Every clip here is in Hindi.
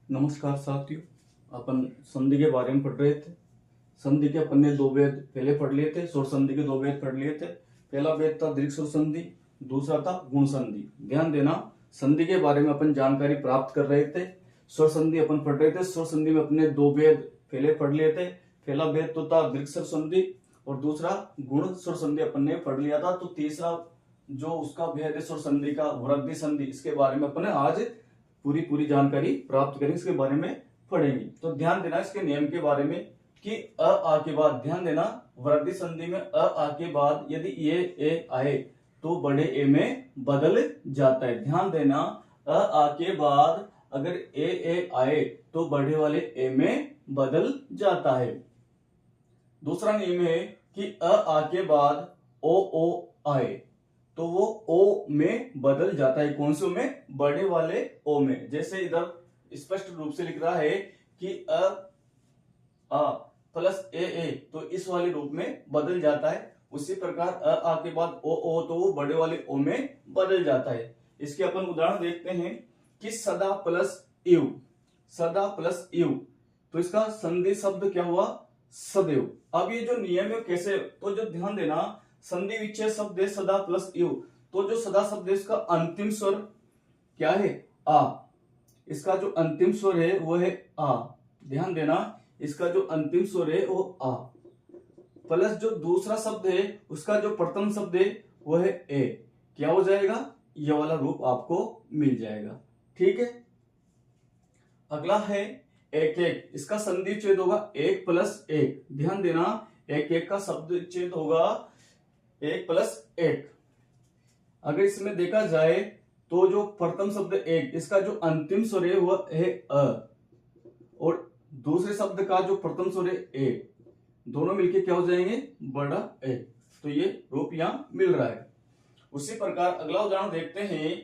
नमस्कार साथियों। अपन संधि के बारे में पढ़ रहे थे। संधि के अपन ने दो वेद पहले पढ़ लिए थे। स्वर संधि के दो वेद पढ़ लिए थे। पहला वेद था दीर्घ स्वर संधि, दूसरा था गुण संधि। ध्यान देना, संधि के बारे में अपन जानकारी प्राप्त कर रहे थे। स्वर संधि अपन पढ़ रहे थे। स्वर संधि में अपने दो वेद पहले पढ़ लिए थे। पहला वेद तो था दीर्घ स्वर संधि और दूसरा गुण स्वर संधि अपन ने पढ़ लिया था। तो तीसरा जो उसका भेद है स्वर संधि का, वृद्धि संधि, इसके बारे में अपन आज पूरी जानकारी प्राप्त करेंगे, इसके बारे में पढ़ेंगे। तो ध्यान देना इसके नियम के बारे में कि अ आ के बाद, ध्यान देना, वृद्धि संधि में अ आ के बाद यदि ये ए आए तो बड़े ए में बदल जाता है। ध्यान देना, अ आ के बाद अगर ए आए तो बड़े वाले ए में बदल जाता है। दूसरा नियम है कि अ आ के बाद ओ आए तो वो ओ में बदल जाता है। कौन से में? बड़े वाले ओ में। जैसे इधर स्पष्ट रूप से लिख रहा है कि अ आ प्लस ए तो इस वाले रूप में बदल जाता है। उसी प्रकार अ आ के बाद ओ तो वो बड़े वाले ओ में बदल जाता है। इसके अपन उदाहरण देखते हैं कि सदा प्लस इव, सदा प्लस इव, तो इसका संधि शब्द क्या हुआ? सदैव। अब ये जो नियम है कैसे, तो जो ध्यान देना, संधि विच्छेद शब्द है सदा प्लस इव, तो जो सदा शब्द है इसका अंतिम स्वर क्या है? आ। इसका जो अंतिम स्वर है वो है आ। ध्यान देना, इसका जो अंतिम स्वर है वो आ, प्लस जो दूसरा शब्द है उसका जो प्रथम शब्द है वो है ए। क्या हो जाएगा? ये वाला रूप आपको मिल जाएगा। ठीक है। अगला है एक, इसका संधि विच्छेद होगा एक प्लस एक। ध्यान देना, एक का शब्द विच्छेद होगा एक प्लस एक। अगर इसमें देखा जाए तो जो प्रथम शब्द एक, इसका जो अंतिम स्वर है वह है अ, और दूसरे शब्द का जो प्रथम स्वर है ए, दोनों मिलके क्या हो जाएंगे? बड़ा ए। तो ये रूप यहां मिल रहा है। उसी प्रकार अगला उदाहरण देखते हैं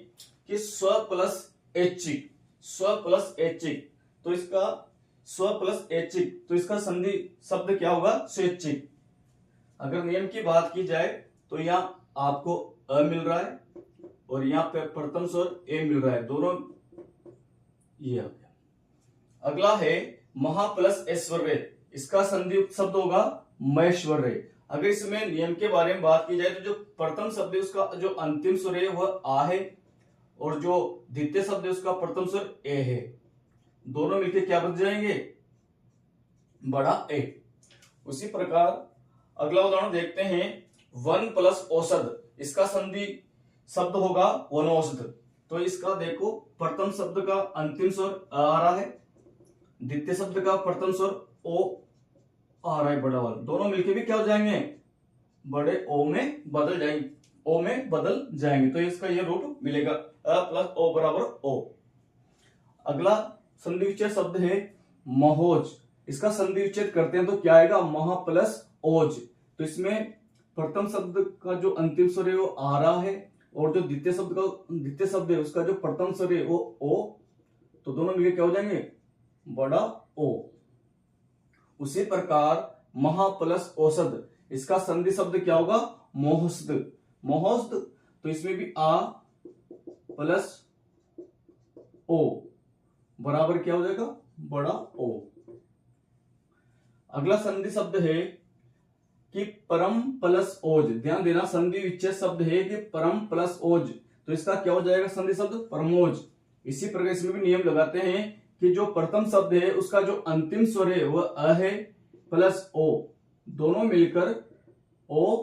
कि स्व प्लस ऐच्छिक, स्व प्लस ऐच्छिक, तो इसका स्व प्लस ऐच्छिक, तो इसका संधि शब्द क्या होगा? स्वैच्छिक। अगर नियम की बात की जाए तो यहाँ आपको अ मिल रहा है और यहाँ पे प्रथम स्वर ए मिल रहा है, दोनों ये हो गया। अगला है महा प्लस ऐश्वर्य, इसका संधि शब्द होगा महेश्वर्य। अगर इसमें नियम के बारे में बात की जाए तो जो प्रथम शब्द है उसका जो अंतिम स्वर है वह आ है और जो द्वितीय शब्द है उसका प्रथम स्वर ए है, दोनों मिलकर क्या बन जाएंगे? बड़ा ए। उसी प्रकार अगला उदाहरण देखते हैं वन प्लस औषध, इसका संधि शब्द होगा वनौषध। तो इसका देखो, प्रथम शब्द का अंतिम स्वर आ रहा है, द्वितीय शब्द का प्रथम स्वर ओ आ रहा है, बड़ा वाला, दोनों मिलके भी क्या हो जाएंगे? बड़े ओ में बदल जाएंगे, ओ में बदल जाएंगे। तो इसका ये रूप मिलेगा अ प्लस ओ बराबर ओ। अगला संधि विच्छेद शब्द है महोज, इसका संधि विच्छेद करते हैं तो क्या आएगा? महा प्लस ओज। तो इसमें प्रथम शब्द का जो अंतिम स्वर है वो आ रहा है और जो द्वितीय शब्द है उसका जो प्रथम स्वर है वो ओ, तो दोनों मिलकर क्या हो जाएंगे? बड़ा ओ। उसी प्रकार महा प्लस औषध, इसका संधि शब्द क्या होगा? मोहस्द, मोहस्द, तो इसमें भी आ प्लस ओ बराबर क्या हो जाएगा? बड़ा ओ। अगला संधि शब्द है कि परम प्लस ओज। ध्यान देना, संधि विच्छेद शब्द है कि परम प्लस ओज, तो इसका क्या हो जाएगा संधि शब्द? परमोज। इसी प्रकार इसमें भी नियम लगाते हैं कि जो प्रथम शब्द है उसका जो अंतिम स्वर है वह अ है प्लस ओ, दोनों मिलकर ओ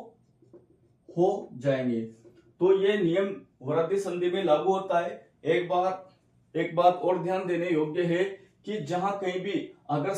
हो जाएंगे। तो ये नियम वृद्धि संधि में लागू होता है। एक बात और ध्यान देने योग्य है कि जहां कहीं भी अगर